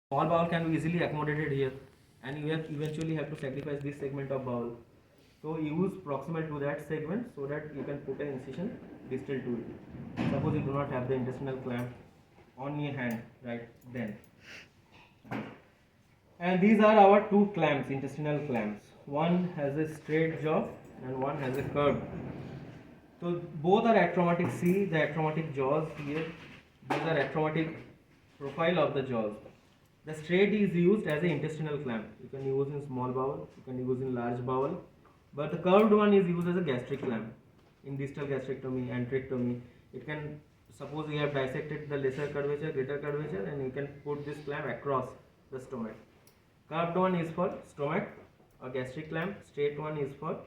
Small bowel can be easily accommodated here, and you eventually have to sacrifice this segment of bowel. So use proximal to that segment so that you can put an incision distal to it. Suppose you do not have the intestinal clamp on your hand right then. And these are our two clamps, intestinal clamps. One has a straight jaw and one has a curved. So both are achromatic. See the achromatic jaws here. These are achromatic profile of the jaws. The straight is used as an intestinal clamp. You can use in small bowel, you can use in large bowel. But the curved one is used as a gastric clamp. In distal gastrectomy, antrectomy, it can, suppose you have dissected the lesser curvature, greater curvature, and you can put this clamp across the stomach. Curved one is for stomach, a gastric clamp. Straight one is for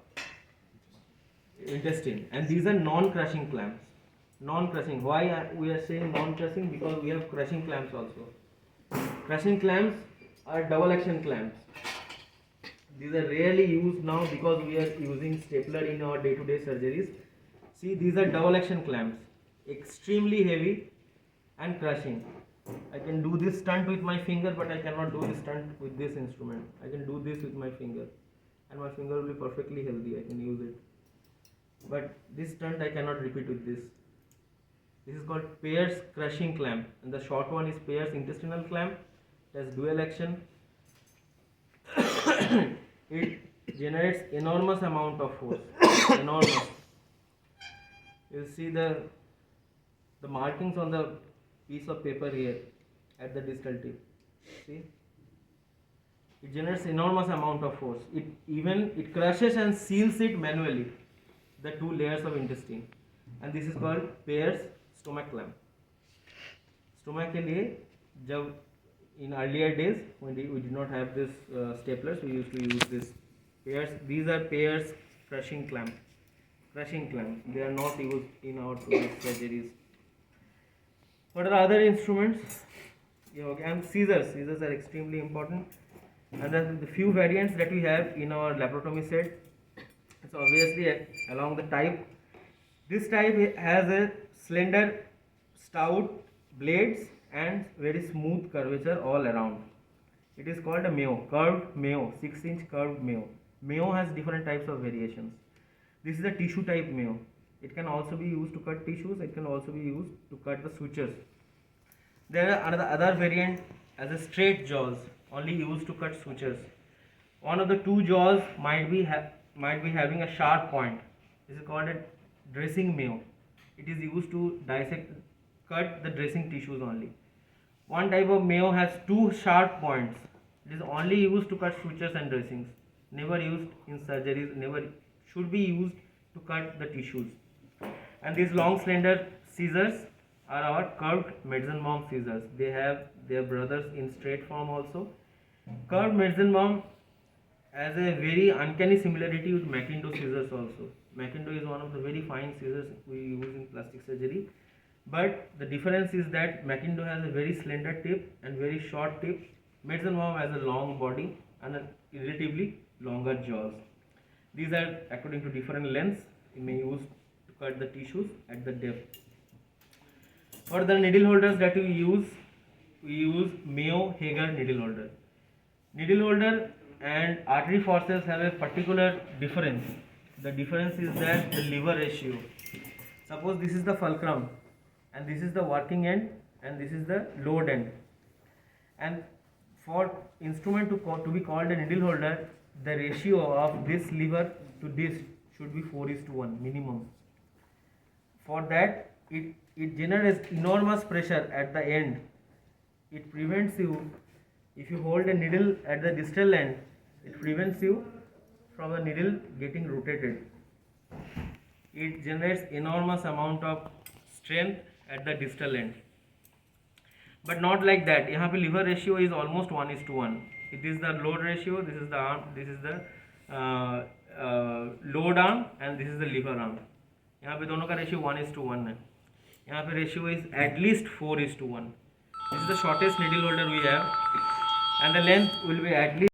intestine. And these are non-crushing clamps. Non-crushing. Why we are saying non-crushing? Because we have crushing clamps also. Crushing clamps are double action clamps. These are rarely used now because we are using stapler in our day-to-day surgeries. See, these are double action clamps, extremely heavy and crushing. I can do this stunt with my finger, but I cannot do this stunt with this instrument. I can do this with my finger, and my finger will be perfectly healthy. I can use it. But this stunt I cannot repeat with this. This is called Pearce crushing clamp, and the short one is Pearce intestinal clamp. It has dual action. It generates enormous amount of force. Enormous. You see the markings on the piece of paper here at the distal tip. See, it generates enormous amount of force. It crushes and seals it manually, the two layers of intestine, and this is called Pearce stomach clamp. Stomach के लिए जब in earlier days when we did not have this staplers, we used to use this Pearce. These are Pearce crushing clamp. Crushing clamps. They are not used in our surgeries. What are the other instruments? And scissors. Scissors are extremely important. And then the few variants that we have in our laparotomy set. So obviously along the type. This type has a slender, stout blades and very smooth curvature all around. It is called a Mayo, curved Mayo, 6-inch curved Mayo. Mayo has different types of variations. This is a tissue type Mayo. It can also be used to cut tissues. It can also be used to cut the sutures. There are other variant as a straight jaws, only used to cut sutures. One of the two jaws might be having a sharp point. This is called a dressing Mayo. It is used to cut the dressing tissues only. One type of Mayo has two sharp points. It is only used to cut sutures and dressings. Never used in surgeries. Never should be used to cut the tissues. And these long slender scissors are our curved Metzenbaum scissors. They have their brothers in straight form also. Curved Metzenbaum has a very uncanny similarity with McIndoe scissors also. McIndoe is one of the very fine scissors we use in plastic surgery. But the difference is that McIndoe has a very slender tip and very short tip. Metzenbaum has a long body and a relatively longer jaws. These are according to different lengths. You may use to cut the tissues at the depth. For the needle holders that we use Mayo Hager needle holder. Needle holder and artery forceps have a particular difference. The difference is that the lever ratio. Suppose this is the fulcrum and this is the working end and this is the load end. And for instrument to be called a needle holder, the ratio of this lever to this should be 4:1 minimum. For that, it generates enormous pressure at the end. It prevents you, if you hold a needle at the distal end, it prevents you from the needle getting rotated. It generates enormous amount of strength at the distal end. But not like that. यहाँ पे lever ratio is almost 1:1. It is the load ratio. This is the arm. This is the load arm, and this is the lever arm. यहाँ पे दोनों का ratio 1:1 है. यहाँ पे ratio is at least 4:1. This is the shortest needle holder we have, and the length will be at least